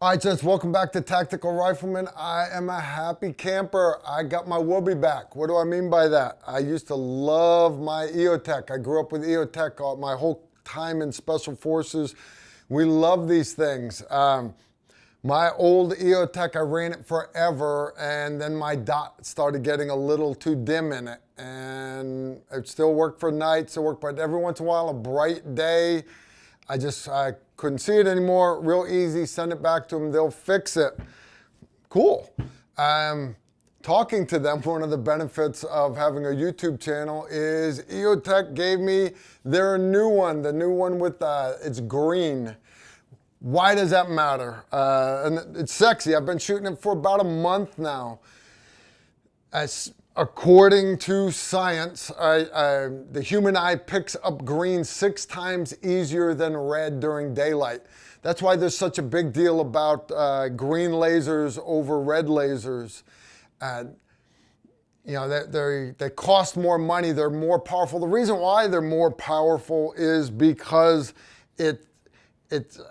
All right, gents, welcome back to Tactical Rifleman. I am a happy camper. I got my Whoopee back. What do I mean by that? I used to love my EOTech. I grew up with EOTech all my whole time in Special Forces. We love these things. My old EOTech, I ran it forever, and then my dot started getting a little too dim in it. And it still worked for nights, it worked, but every once in a while, a bright day, I couldn't see it anymore. Real easy, send it back to them, they'll fix it. Cool. Talking to them, one of the benefits of having a YouTube channel is EOTech gave me their new one, the new one with, it's green. Why does that matter? And it's sexy. I've been shooting it for about a month now. According to science, the human eye picks up green 6 times easier than red during daylight. That's why there's such a big deal about green lasers over red lasers. You know, they cost more money, they're more powerful. The reason why they're more powerful is because it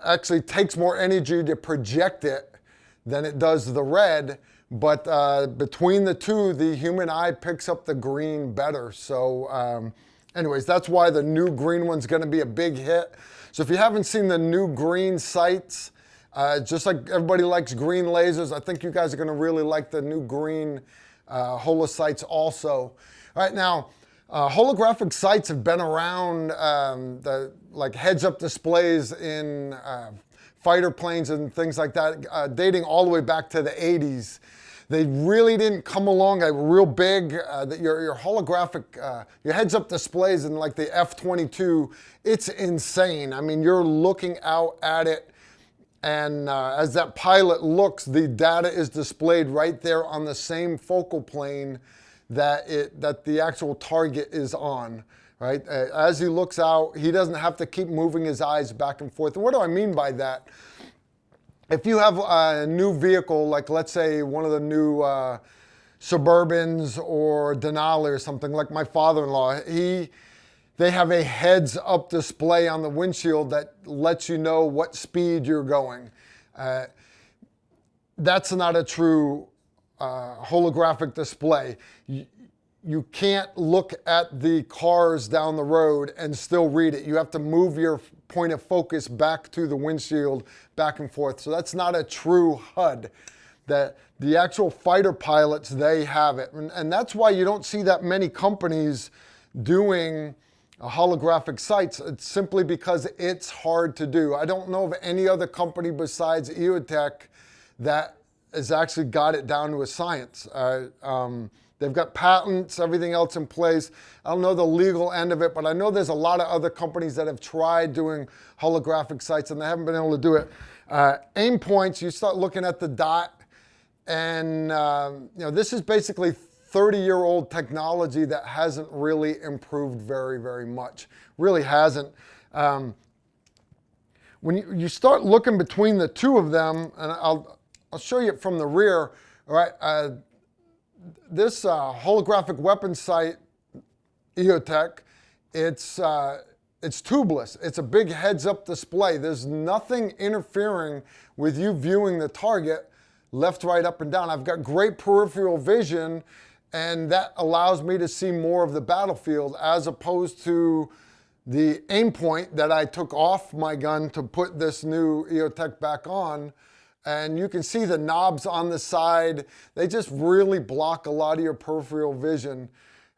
actually takes more energy to project it than it does the red. But between the two, the human eye picks up the green better. So anyways, that's why the new green one's gonna be a big hit. So if you haven't seen the new green sights, just like everybody likes green lasers, I think you guys are gonna really like the new green holosights also. All right, now, holographic sights have been around, like heads-up displays in fighter planes and things like that, dating all the way back to the 80s. They really didn't come along real big. Your holographic, your heads-up displays in like the F-22, it's insane. I mean, you're looking out at it, and as that pilot looks, the data is displayed right there on the same focal plane that the actual target is on. Right? As he looks out, he doesn't have to keep moving his eyes back and forth. And what do I mean by that? If you have a new vehicle, like let's say one of the new Suburbans or Denali or something, like my father-in-law, they have a heads-up display on the windshield that lets you know what speed you're going. That's not a true holographic display. You can't look at the cars down the road and still read it. You have to move your point of focus back to the windshield, back and forth. So that's not a true HUD. The actual fighter pilots, they have it. And that's why you don't see that many companies doing holographic sights. It's simply because it's hard to do. I don't know of any other company besides EOTech that has actually got it down to a science. They've got patents, everything else in place. I don't know the legal end of it, but I know there's a lot of other companies that have tried doing holographic sights and they haven't been able to do it. Aimpoints, you start looking at the dot, and you know, this is basically 30-year-old technology that hasn't really improved very, very much. Really hasn't. When you start looking between the two of them, and I'll show you it from the rear, all right? This holographic weapon sight, EOTech, it's tubeless. It's a big heads-up display. There's nothing interfering with you viewing the target left, right, up, and down. I've got great peripheral vision, and that allows me to see more of the battlefield as opposed to the Aimpoint that I took off my gun to put this new EOTech back on. And you can see the knobs on the side. They just really block a lot of your peripheral vision,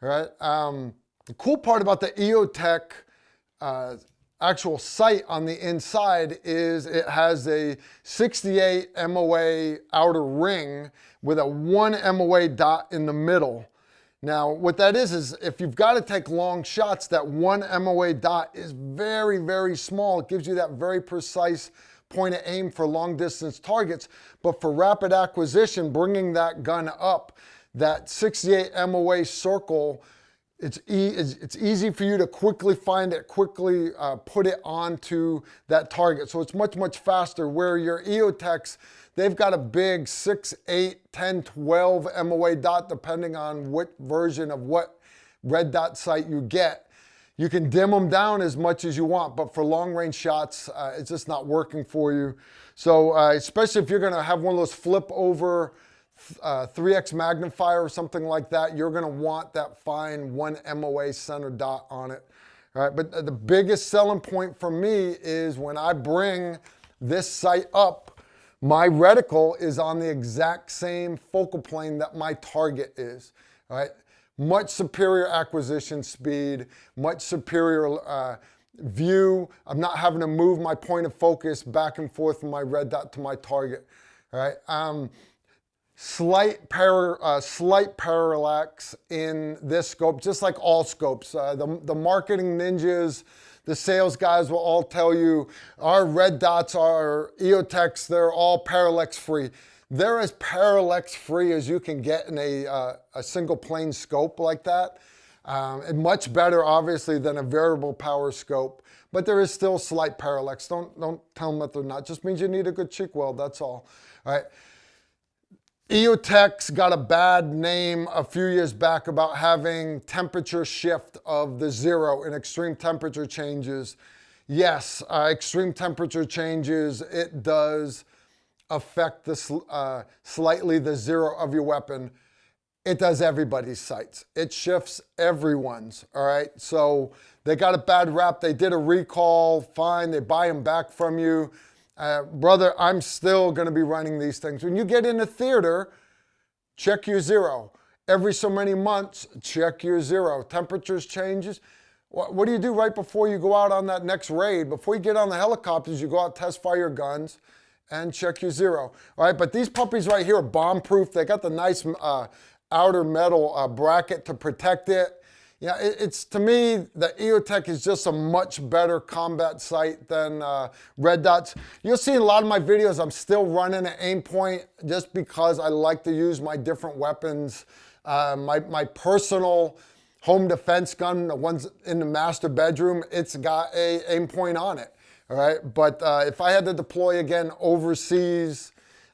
right? The cool part about the EOTech actual sight on the inside is it has a 68 MOA outer ring with a 1 MOA dot in the middle. Now, what that is if you've got to take long shots, that 1 MOA dot is very, very small. It gives you that very precise point of aim for long distance targets, but for rapid acquisition, bringing that gun up, that 68 MOA circle, it's easy for you to quickly find it, quickly put it onto that target. So it's much, much faster, where your EOTechs, they've got a big 6, 8, 10, 12 MOA dot, depending on what version of what red dot sight you get. You can dim them down as much as you want, but for long range shots, it's just not working for you. So especially if you're gonna have one of those flip over 3x magnifier or something like that, you're gonna want that fine 1 MOA center dot on it. All right, but the biggest selling point for me is when I bring this sight up, my reticle is on the exact same focal plane that my target is. All right. Much superior acquisition speed, much superior view. I'm not having to move my point of focus back and forth from my red dot to my target. All right. Slight parallax in this scope, just like all scopes. The marketing ninjas, the sales guys will all tell you our red dots, our EOTechs, they're all parallax free. They're as parallax free as you can get in a single plane scope like that. And much better, obviously, than a variable power scope. But there is still slight parallax. Don't tell them that they're not. Just means you need a good cheek weld, that's all. All right. EOTech's got a bad name a few years back about having temperature shift of the zero in extreme temperature changes. Yes, extreme temperature changes, it does affect the slightly the zero of your weapon. It does everybody's sights. It shifts everyone's, all right? So they got a bad rap. They did a recall, fine. They buy them back from you. Brother, I'm still gonna be running these things. When you get into theater, check your zero. Every so many months, check your zero. Temperatures changes. What do you do right before you go out on that next raid? Before you get on the helicopters, you go out, test fire your guns, and check your zero. All right, but these puppies right here are bomb-proof. They got the nice outer metal bracket to protect it. Yeah, it's to me, the EOTech is just a much better combat sight than red dots. You'll see in a lot of my videos, I'm still running an Aimpoint just because I like to use my different weapons. My personal home defense gun, the ones in the master bedroom, it's got a Aimpoint on it. All right, but if I had to deploy again overseas,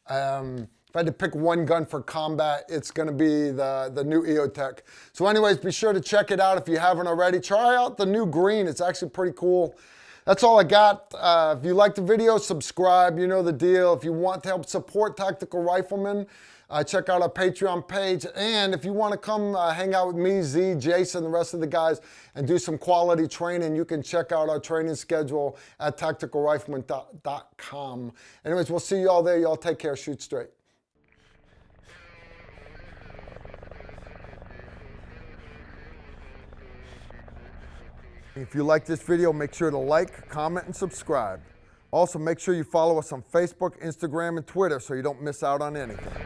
if I had to pick one gun for combat, it's gonna be the new EOTech. So anyways, be sure to check it out if you haven't already. Try out the new green, it's actually pretty cool. That's all I got. If you like the video, subscribe, you know the deal. If you want to help support Tactical Rifleman, check out our Patreon page. And if you want to come hang out with me, Z, Jason, the rest of the guys, and do some quality training, you can check out our training schedule at tacticalrifleman.com. Anyways, we'll see you all there. Y'all take care. Shoot straight. If you like this video, make sure to like, comment, and subscribe. Also, make sure you follow us on Facebook, Instagram, and Twitter so you don't miss out on anything.